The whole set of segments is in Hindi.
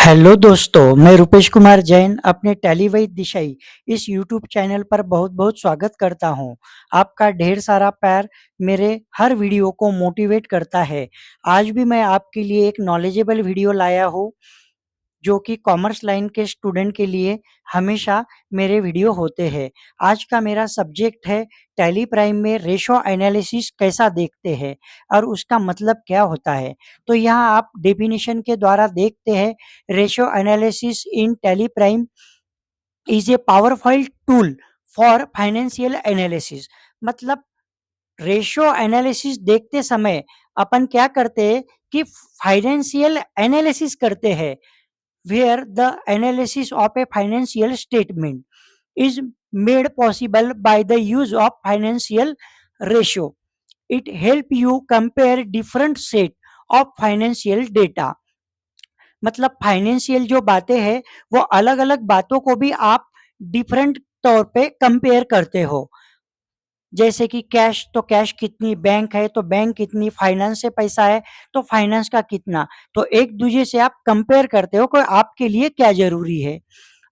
हेलो दोस्तों, मैं रुपेश कुमार जैन अपने टेलीवाइज दिशाई इस यूट्यूब चैनल पर बहुत-बहुत स्वागत करता हूं। आपका ढेर सारा प्यार मेरे हर वीडियो को मोटिवेट करता है। आज भी मैं आपके लिए एक नॉलेजेबल वीडियो लाया हूं, जो कि कॉमर्स लाइन के स्टूडेंट के लिए हमेशा मेरे वीडियो होते हैं। आज का मेरा सब्जेक्ट है टैली प्राइम में रेशो एनालिसिस कैसा देखते हैं और उसका मतलब क्या होता है। तो यहाँ आप डेफिनेशन के द्वारा देखते हैं, ratio analysis in tally prime is a powerful tool for financial analysis. मतलब रेशो एनालिसिस देखते समय अपन क्या करते हैं कि फाइनेंशियल एनालिसिस करते हैं, where the analysis of a financial statement is made possible by the use of financial ratio. It help you compare different set of financial data. मतलब फाइनेंशियल जो बातें हैं वो अलग अलग बातों को भी आप डिफरेंट तौर पे कंपेयर करते हो। जैसे कि कैश तो कैश कितनी, बैंक है तो बैंक कितनी, फाइनेंस से पैसा है तो फाइनेंस का कितना। तो एक दूसरे से आप कंपेयर करते हो कि आपके लिए क्या जरूरी है।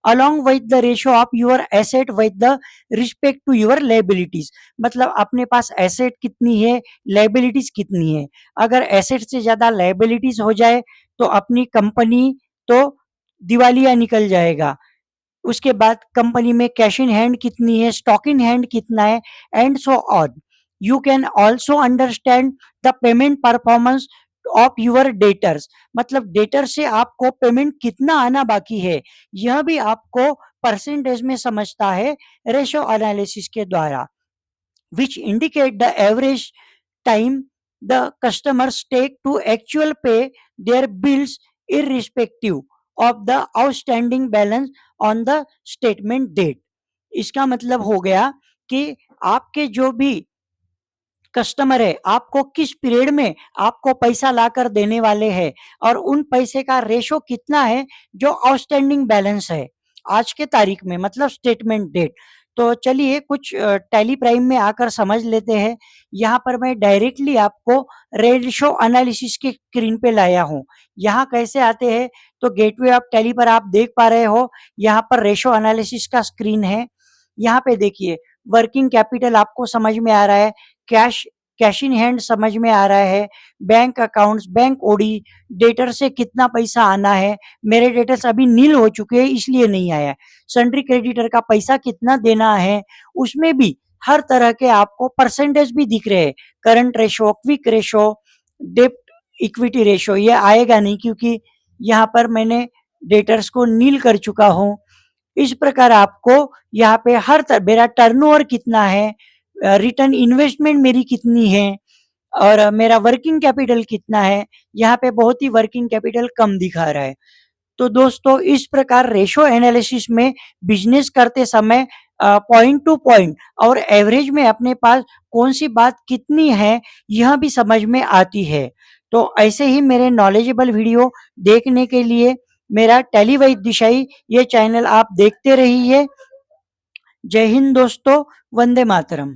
Along with the ratio of your asset with the respect to your liabilities. मतलब अपने पास एसेट कितनी है, लाइबिलिटीज कितनी है। अगर एसेट से ज्यादा लाइबिलिटीज हो जाए तो अपनी कंपनी तो दिवालिया निकल जाएगा। उसके बाद कंपनी में कैश इन हैंड कितनी है, स्टॉक इन हैंड कितना है, and so on. You can also understand the payment performance of your debtors. मतलब डेटर से आपको पेमेंट कितना आना बाकी है, यह भी आपको परसेंटेज में समझता है रेशो एनालिसिस के द्वारा, which indicate the average time the customers take to actual pay their bills irrespective of the outstanding balance on the statement date। इसका मतलब हो गया कि आपके जो भी कस्टमर है, आपको किस पीरियड में आपको पैसा लाकर देने वाले हैं और उन पैसे का रेशो कितना है जो आउटस्टैंडिंग बैलेंस है आज के तारीख में, मतलब स्टेटमेंट डेट। तो चलिए कुछ टैली प्राइम में आकर समझ लेते हैं। यहाँ पर मैं डायरेक्टली आपको रेशो एनालिसिस के स्क्रीन पे लाया हूँ। यहाँ कैसे आते हैं, तो गेटवे ऑफ टैली पर आप देख पा रहे हो, यहाँ पर रेशो एनालिसिस का स्क्रीन है। यहाँ पे देखिए, वर्किंग कैपिटल आपको समझ में आ रहा है, कैश कैश इन हैंड समझ में आ रहा है, bank accounts, bank OD, debtor से कितना पैसा आना है। मेरे डेटर्स अभी नील हो चुके हैं इसलिए नहीं आया। सन्ड्री क्रेडिटर का पैसा कितना देना है, उसमें भी हर तरह के आपको परसेंटेज भी दिख रहे हैं। करंट रेशो, क्विक रेशो, डेप्ट इक्विटी रेशो ये आएगा नहीं क्योंकि यहाँ पर मैंने डेटर्स को नील कर चुका हूँ। इस प्रकार आपको यहाँ पे मेरा टर्नओवर कितना है, रिटर्न इन्वेस्टमेंट मेरी कितनी है और मेरा वर्किंग कैपिटल कितना है। यहाँ पे बहुत ही वर्किंग कैपिटल कम दिखा रहा है। तो दोस्तों इस प्रकार रेशो एनालिसिस में बिजनेस करते समय पॉइंट टू पॉइंट और एवरेज में अपने पास कौन सी बात कितनी है यह भी समझ में आती है। तो ऐसे ही मेरे नॉलेजेबल वीडियो देखने के लिए मेरा टेलीवाइज दिशाई ये चैनल आप देखते रहिए। जय हिंद दोस्तों, वंदे मातरम।